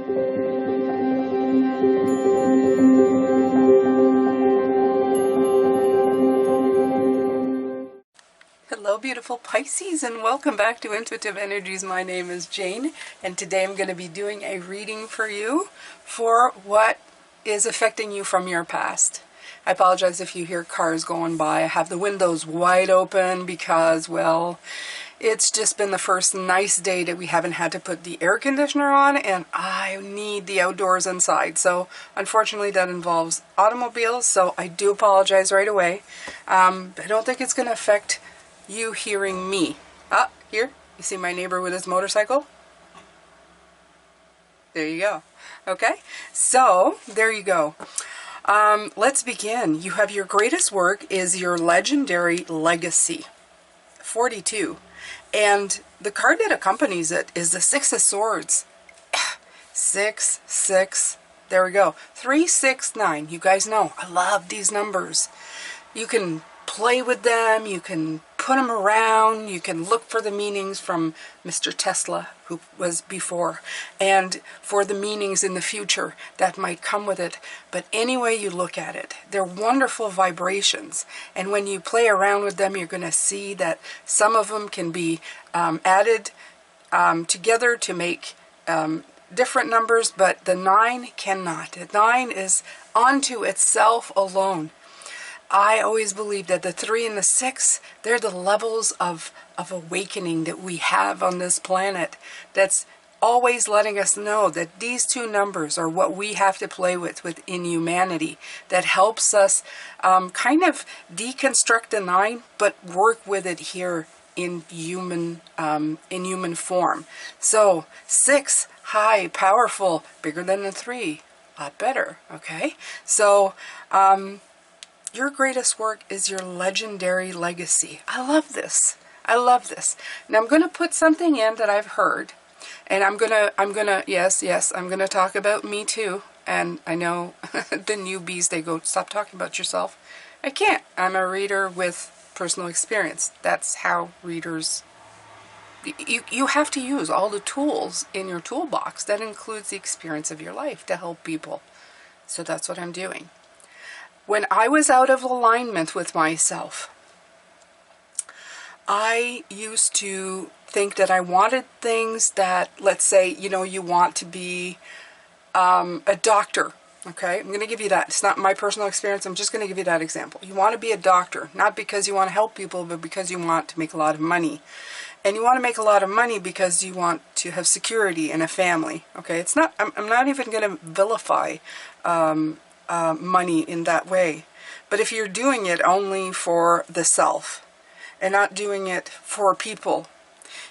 Hello beautiful Pisces, and welcome back to Intuitive Energies. My name is Jane, and today I'm going to be doing a reading for you for what is affecting you from your past. I apologize if you hear cars going by. I have the windows wide open because, well, it's just been the first nice day that we haven't had to put the air conditioner on, and I need the outdoors inside. So unfortunately that involves automobiles, so I do apologize right away. I don't think it's going to affect you hearing me. Ah, here, you see my neighbor with his motorcycle? There you go. Okay, so there you go. Let's begin. You have your greatest work is your legendary legacy, 42. And the card that accompanies it is the Six of Swords. 6, 6, there we go. 3, 6, 9. You guys know, I love these numbers. You can play with them, you can put them around, you can look for the meanings from Mr. Tesla, who was before, and for the meanings in the future that might come with it. But any way you look at it, they're wonderful vibrations, and when you play around with them, you're going to see that some of them can be added together to make different numbers, but the 9 cannot. The 9 is onto itself alone. I always believe that the 3 and the 6, they're the levels of awakening that we have on this planet. That's always letting us know that these two numbers are what we have to play with within humanity. That helps us kind of deconstruct the 9, but work with it here in human form. So 6, high, powerful, bigger than the 3, a lot better. Okay, so your greatest work is your legendary legacy. I love this. I love this. Now I'm going to put something in that I've heard, and I'm gonna, yes, I'm gonna talk about me too. And I know the newbies, they go, stop talking about yourself. I can't. I'm a reader with personal experience. That's how readers, you have to use all the tools in your toolbox. That includes the experience of your life to help people. So that's what I'm doing. When I was out of alignment with myself, I used to think that I wanted things that, let's say, you know, you want to be a doctor, okay? I'm going to give you that. It's not my personal experience. I'm just going to give you that example. You want to be a doctor, not because you want to help people, but because you want to make a lot of money. And you want to make a lot of money because you want to have security in a family, okay? It's not, I'm not even going to vilify money in that way. But if you're doing it only for the self and not doing it for people,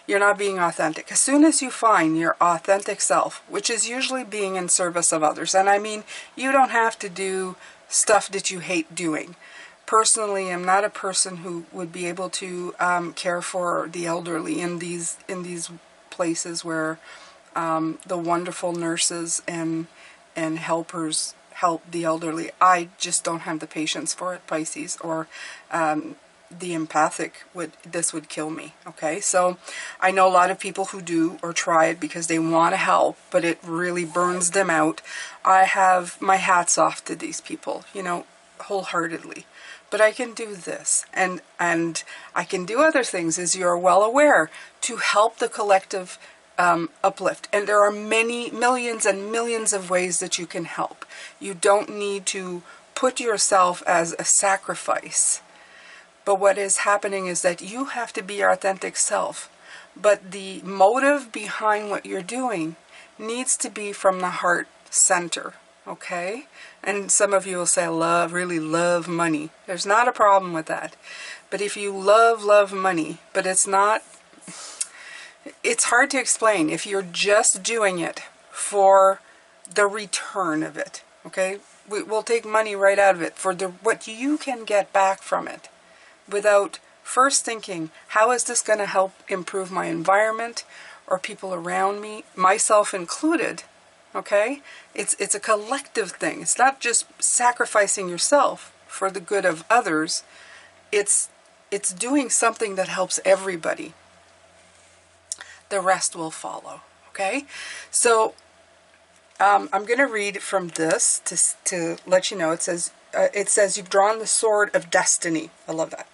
you're not being authentic. As soon as you find your authentic self, which is usually being in service of others, and I mean, you don't have to do stuff that you hate doing. Personally, I'm not a person who would be able to care for the elderly in these places where the wonderful nurses and helpers help the elderly. I just don't have the patience for it, Pisces, or the empathic this would kill me. Okay, so I know a lot of people who do or try it because they want to help, but it really burns them out. I have my hats off to these people, you know, wholeheartedly. But I can do this, and I can do other things, as you're well aware, to help the collective uplift. And there are many, millions and millions of ways that you can help. You don't need to put yourself as a sacrifice. But what is happening is that you have to be your authentic self. But the motive behind what you're doing needs to be from the heart center. Okay? And some of you will say, I really love money. There's not a problem with that. But if you love money, but it's not, it's hard to explain if you're just doing it for the return of it. Okay? We'll take money right out of it for what you can get back from it, without first thinking, how is this going to help improve my environment or people around me, myself included. Okay? It's a collective thing. It's not just sacrificing yourself for the good of others. It's doing something that helps everybody. The rest will follow. Okay? So I'm going to read from this to let you know. It says you've drawn the sword of destiny. I love that.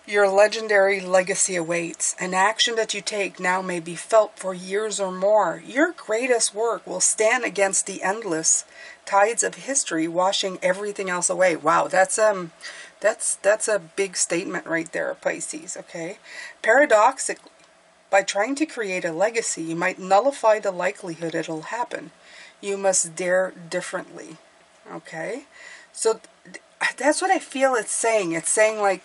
Your legendary legacy awaits. An action that you take now may be felt for years or more. Your greatest work will stand against the endless tides of history, washing everything else away. Wow, that's a big statement right there, Pisces, okay? Paradoxically, by trying to create a legacy, you might nullify the likelihood it'll happen. You must dare differently, okay? So that's what I feel it's saying. It's saying, like,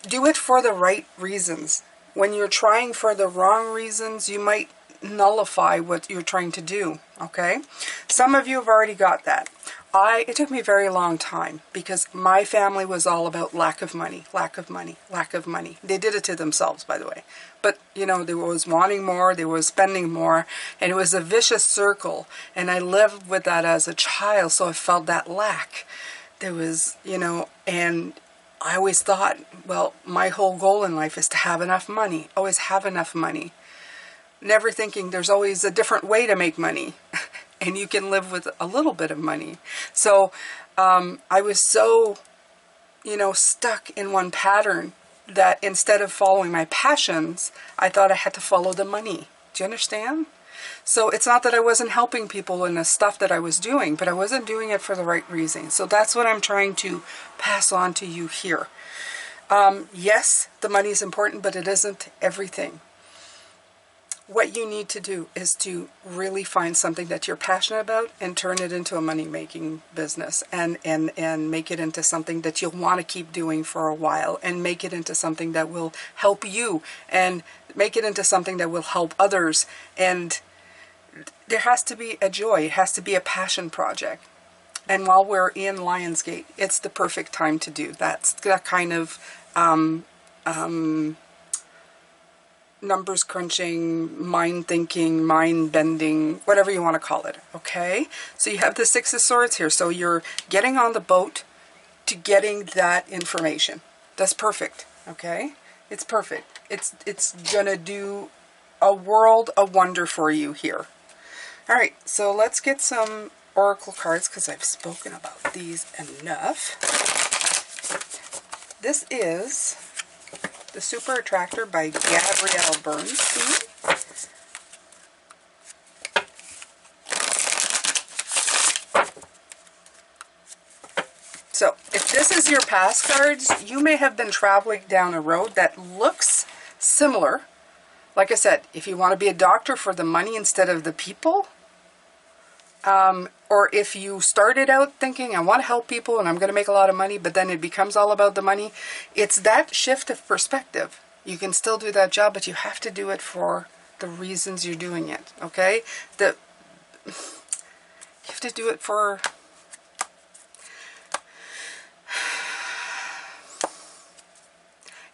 do it for the right reasons. When you're trying for the wrong reasons, you might nullify what you're trying to do, okay? Some of you have already got that. It took me a very long time because my family was all about lack of money, lack of money, lack of money. They did it to themselves, by the way. But, you know, they was wanting more, they was spending more, and it was a vicious circle. And I lived with that as a child, so I felt that lack. There was, you know, and I always thought, well, my whole goal in life is to have enough money, always have enough money. Never thinking there's always a different way to make money. And you can live with a little bit of money. So I was so, you know, stuck in one pattern that instead of following my passions, I thought I had to follow the money. Do you understand? So it's not that I wasn't helping people in the stuff that I was doing, but I wasn't doing it for the right reason. So that's what I'm trying to pass on to you here. Yes, the money is important, but it isn't everything. What you need to do is to really find something that you're passionate about and turn it into a money-making business and make it into something that you'll want to keep doing for a while and make it into something that will help you and make it into something that will help others. And there has to be a joy. It has to be a passion project. And while we're in Lionsgate, it's the perfect time to do that kind of numbers crunching, mind thinking, mind bending, whatever you want to call it, okay? So you have the Six of Swords here. So you're getting on the boat to getting that information. That's perfect, okay? It's perfect. It's going to do a world of wonder for you here. All right, so let's get some oracle cards because I've spoken about these enough. This is The Super Attractor by Gabrielle Bernstein. So, if this is your past cards, you may have been traveling down a road that looks similar. Like I said, if you want to be a doctor for the money instead of the people, or if you started out thinking, I want to help people and I'm going to make a lot of money, but then it becomes all about the money, it's that shift of perspective. You can still do that job, but you have to do it for the reasons you're doing it, okay? You have to do it for...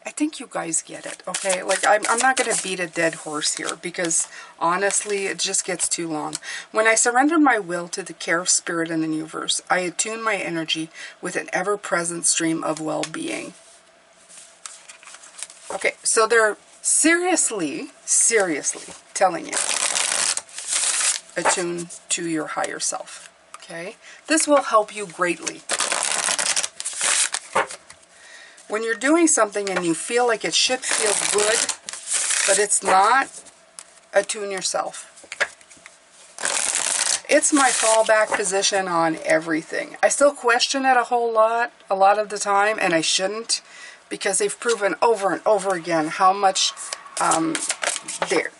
I think you guys get it, okay? Like, I'm not going to beat a dead horse here because, honestly, it just gets too long. When I surrender my will to the care of Spirit and the universe, I attune my energy with an ever-present stream of well-being. Okay, so they're seriously telling you, attune to your higher self, okay? This will help you greatly. When you're doing something and you feel like it should feel good, but it's not, attune yourself. It's my fallback position on everything. I still question it a lot of the time, and I shouldn't, because they've proven over and over again how much their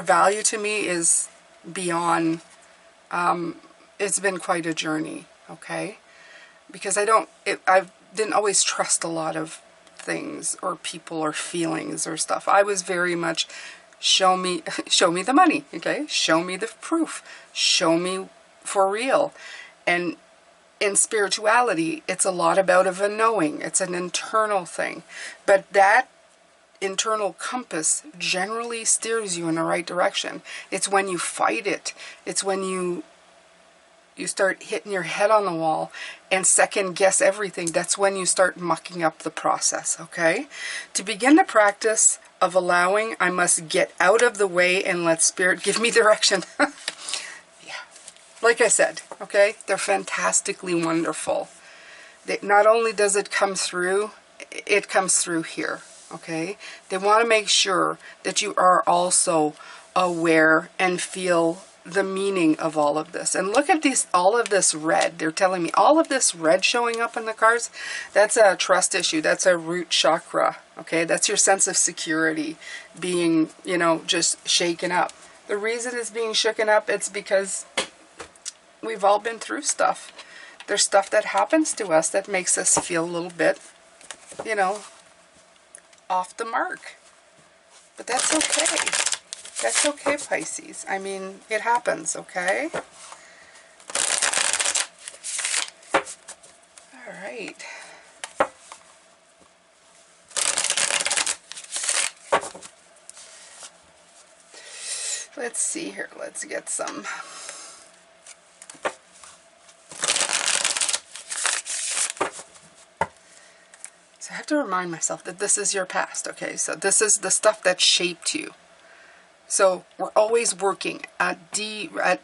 value to me is beyond, it's been quite a journey, okay? Because I didn't always trust a lot of things or people or feelings or stuff. I was very much, show me the money, okay? Show me the proof. Show me for real. And in spirituality, it's a lot about a knowing. It's an internal thing. But that internal compass generally steers you in the right direction. It's when you fight it. It's when you start hitting your head on the wall and second guess everything. That's when you start mucking up the process, okay? To begin the practice of allowing, I must get out of the way and let Spirit give me direction. like I said, okay, they're fantastically wonderful. Not only does it come through, it comes through here, okay? They want to make sure that you are also aware and feel the meaning of all of this. And look at these, all of this red. They're telling me all of this red showing up in the cards, that's a trust issue. That's a root chakra, okay? That's your sense of security being, you know, just shaken up. The reason it's being shaken up, it's because we've all been through stuff. There's stuff that happens to us that makes us feel a little bit, you know, off the mark. But that's okay. That's okay, Pisces. I mean, it happens, okay? All right. Let's see here. Let's get some. So I have to remind myself that this is your past, okay? So this is the stuff that shaped you. So we're always working at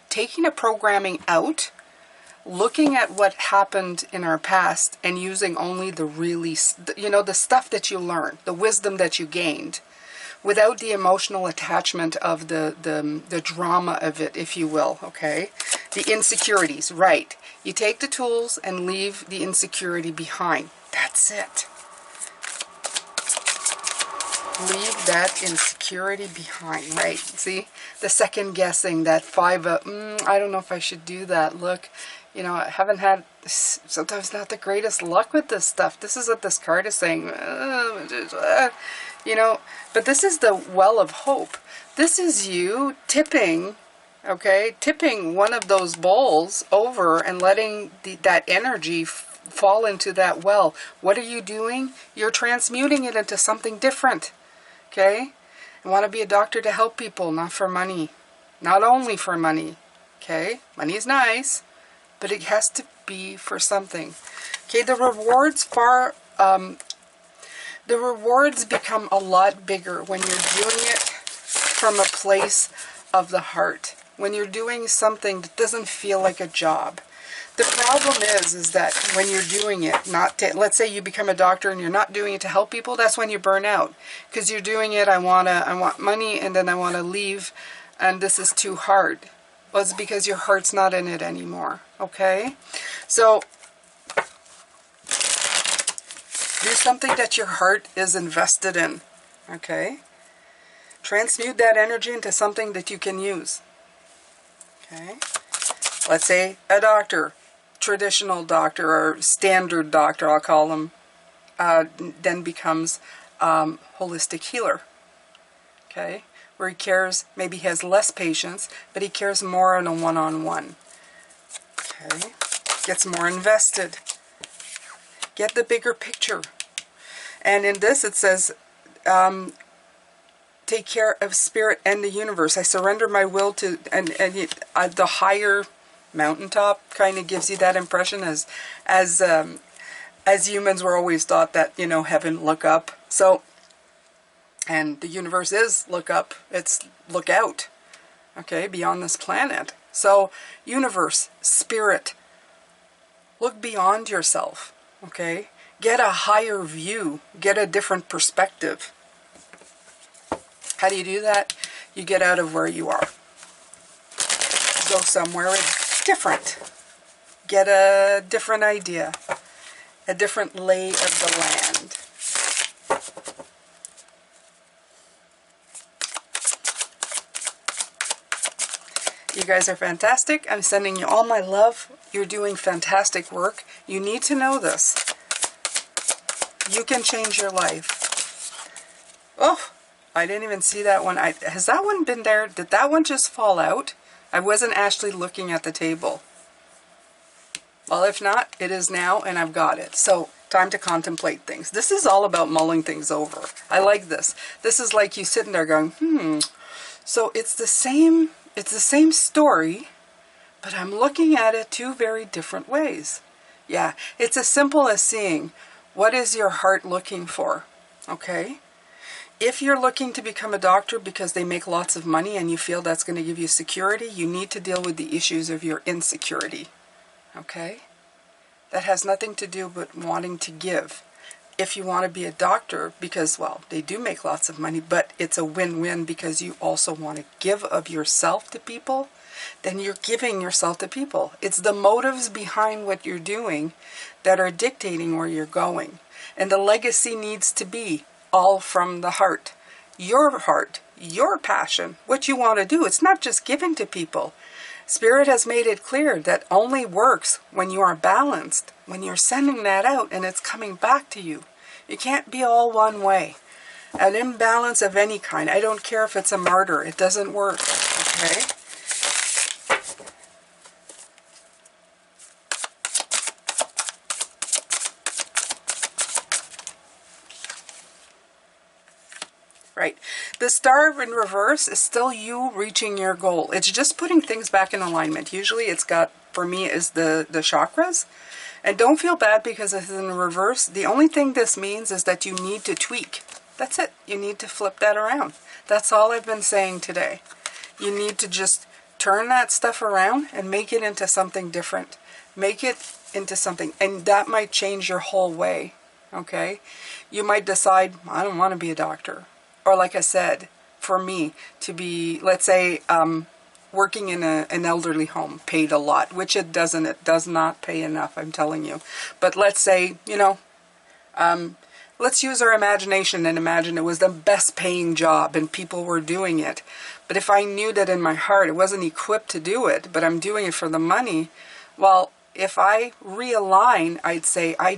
taking a programming out, looking at what happened in our past and using only the really, you know, the stuff that you learned, the wisdom that you gained, without the emotional attachment of the drama of it, if you will, okay? The insecurities, right. You take the tools and leave the insecurity behind. That's it. Leave that insecurity behind, right? See, the second guessing, that 5 of, I don't know if I should do that. Look, you know, I haven't had, sometimes not the greatest luck with this stuff. This is what this card is saying, you know, but this is the well of hope. This is you tipping, okay, tipping one of those bowls over and letting that energy fall into that well. What are you doing? You're transmuting it into something different. Okay? I want to be a doctor to help people, not for money. Not only for money. Okay? Money is nice, but it has to be for something. Okay, the rewards the rewards become a lot bigger when you're doing it from a place of the heart. When you're doing something that doesn't feel like a job. The problem is that when you're doing it, let's say you become a doctor and you're not doing it to help people, that's when you burn out. Because you're doing it, I want money, and then I want to leave, and this is too hard. Well, it's because your heart's not in it anymore, okay? So, do something that your heart is invested in, okay? Transmute that energy into something that you can use, okay? Let's say a doctor, traditional doctor or standard doctor, I'll call them, then becomes holistic healer, okay? Where he cares, maybe he has less patience, but he cares more on a one-on-one, okay? Gets more invested. Get the bigger picture. And in this it says, take care of spirit and the universe. I surrender my will to, and the higher mountaintop kind of gives you that impression as humans we're always taught that, you know, heaven, look up. So, and the universe is look up. It's look out. Okay, beyond this planet. So, universe, spirit, look beyond yourself. Okay, get a higher view. Get a different perspective. How do you do that? You get out of where you are. Go somewhere different. Get a different idea. A different lay of the land. You guys are fantastic. I'm sending you all my love. You're doing fantastic work. You need to know this. You can change your life. Oh, I didn't even see that one. Has that one been there? Did that one just fall out? I wasn't actually looking at the table. Well, if not, it is now, and I've got it. So, time to contemplate things. This is all about mulling things over. I like this. This is like you sitting there going, So it's the same story, but I'm looking at it two very different ways. Yeah, it's as simple as seeing, what is your heart looking for? Okay? If you're looking to become a doctor because they make lots of money and you feel that's going to give you security, you need to deal with the issues of your insecurity. Okay? That has nothing to do with wanting to give. If you want to be a doctor because, well, they do make lots of money, but it's a win-win because you also want to give of yourself to people, then you're giving yourself to people. It's the motives behind what you're doing that are dictating where you're going. And the legacy needs to be all from the heart, your passion, what you want to do. It's not just giving to people. Spirit has made it clear that only works when you are balanced, when you're sending that out and it's coming back to you. You can't be all one way. An imbalance of any kind, I don't care if it's a martyr, it doesn't work, okay? Right. The star in reverse is still you reaching your goal. It's just putting things back in alignment. Usually it's got, for me, is the chakras. And don't feel bad because it's in reverse. The only thing this means is that you need to tweak. That's it. You need to flip that around. That's all I've been saying today. You need to just turn that stuff around and make it into something different. Make it into something. And that might change your whole way. Okay? You might decide, I don't want to be a doctor. Or like I said, for me to be, let's say, working in an elderly home paid a lot, which it doesn't. It does not pay enough, I'm telling you. But let's say, you know, let's use our imagination and imagine it was the best paying job and people were doing it. But if I knew that in my heart I wasn't equipped to do it, but I'm doing it for the money, well, if I realign, I'd say, I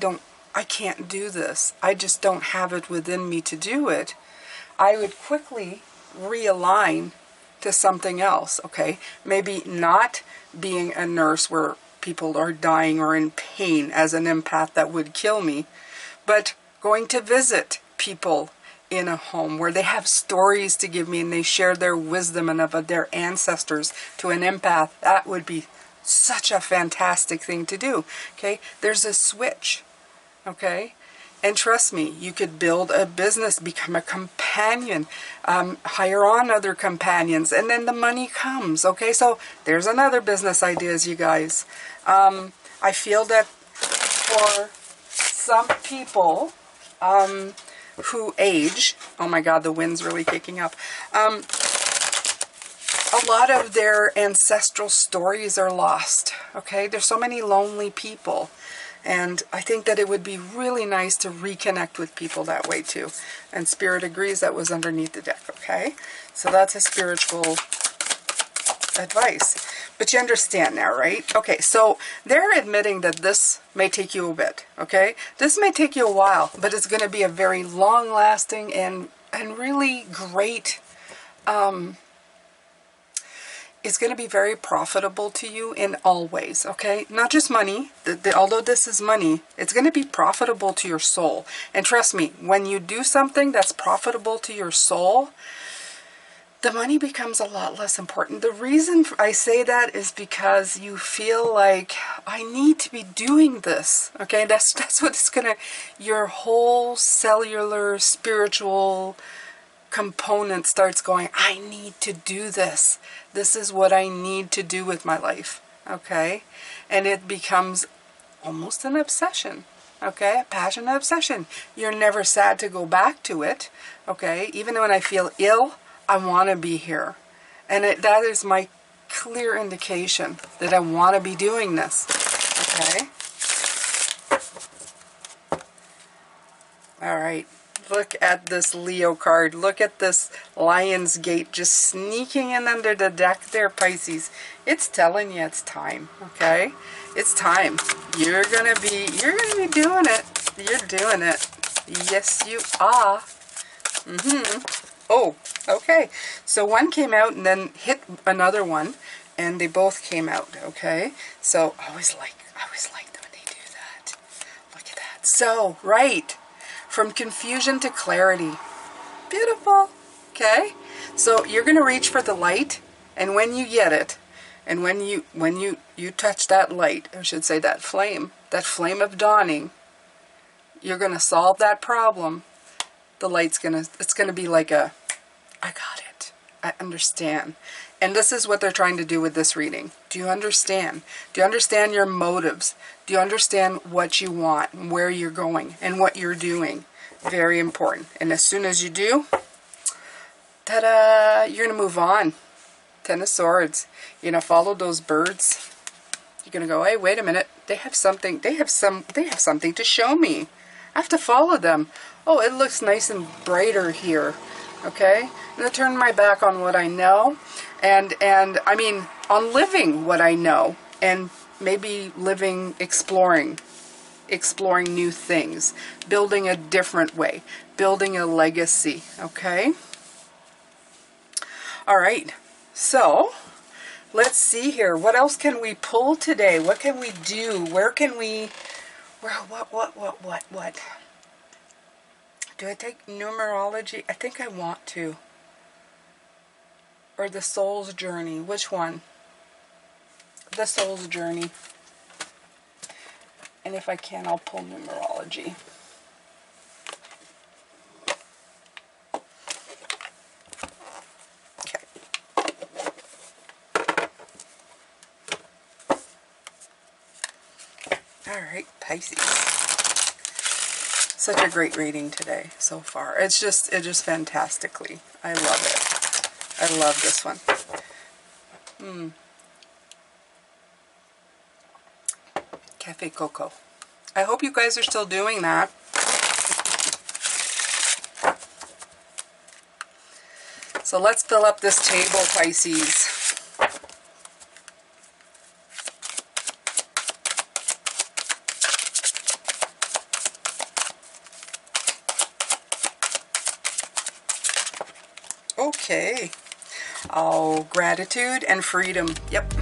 can't do this. I just don't have it within me to do it. I would quickly realign to something else, okay? Maybe not being a nurse where people are dying or in pain as an empath, that would kill me, but going to visit people in a home where they have stories to give me and they share their wisdom and of their ancestors to an empath. That would be such a fantastic thing to do, okay? There's a switch, okay? And trust me, you could build a business, become a companion, hire on other companions, and then the money comes, okay? So there's another business ideas, you guys. I feel that for some people who age, oh my God, the wind's really kicking up, a lot of their ancestral stories are lost, okay? There's so many lonely people. And I think that it would be really nice to reconnect with people that way too. And Spirit agrees that was underneath the deck, okay? So that's a spiritual advice. But you understand now, right? Okay, so they're admitting that this may take you a bit, okay? This may take you a while, but it's going to be a very long-lasting and really great it's going to be very profitable to you in all ways, okay? Not just money. Although this is money, it's going to be profitable to your soul. And trust me, when you do something that's profitable to your soul, the money becomes a lot less important. The reason I say that is because you feel like, I need to be doing this, okay? That's what it's going to, your whole cellular, spiritual component starts going, I need to do this. This is what I need to do with my life, okay? And it becomes almost an obsession, okay? A passionate obsession. You're never sad to go back to it, okay? Even when I feel ill, I want to be here. And that is my clear indication that I want to be doing this, okay? All right. Look at this Leo card. Look at this Lion's Gate just sneaking in under the deck there, Pisces. It's telling you it's time, okay? It's time. You're gonna be doing it. You're doing it. Yes, you are. Oh, okay. So one came out and then hit another one, and they both came out, okay? So I always like when they do that. Look at that. So, right. From confusion to clarity. Beautiful. Okay? So you're going to reach for the light, and when you get it, and when you touch that light, I should say that flame of dawning, you're going to solve that problem. the light's gonna, it's gonna be like a, I got it, I understand. And this is what they're trying to do with this reading. Do you understand? Do you understand your motives? Do you understand what you want, and where you're going, and what you're doing? Very important. And as soon as you do, ta-da, you're going to move on. Ten of Swords. You're going to follow those birds. You're going to go, hey, wait a minute. They have something, they have something to show me. I have to follow them. Oh, it looks nice and brighter here. Okay? I'm going to turn my back on what I know. And I mean, on living what I know. And maybe living, exploring new things. Building a different way. Building a legacy. Okay? All right. So, let's see here. What else can we pull today? What can we do? Where can we... What? Do I take numerology? I think I want to. Or the soul's journey. Which one? The soul's journey. And if I can, I'll pull numerology. Okay. All right, Pisces. Such a great reading today so far. It's just fantastically. I love it. I love this one. Cafe Coco. I hope you guys are still doing that. So let's fill up this table, Pisces. Okay. Oh, gratitude and freedom. Yep.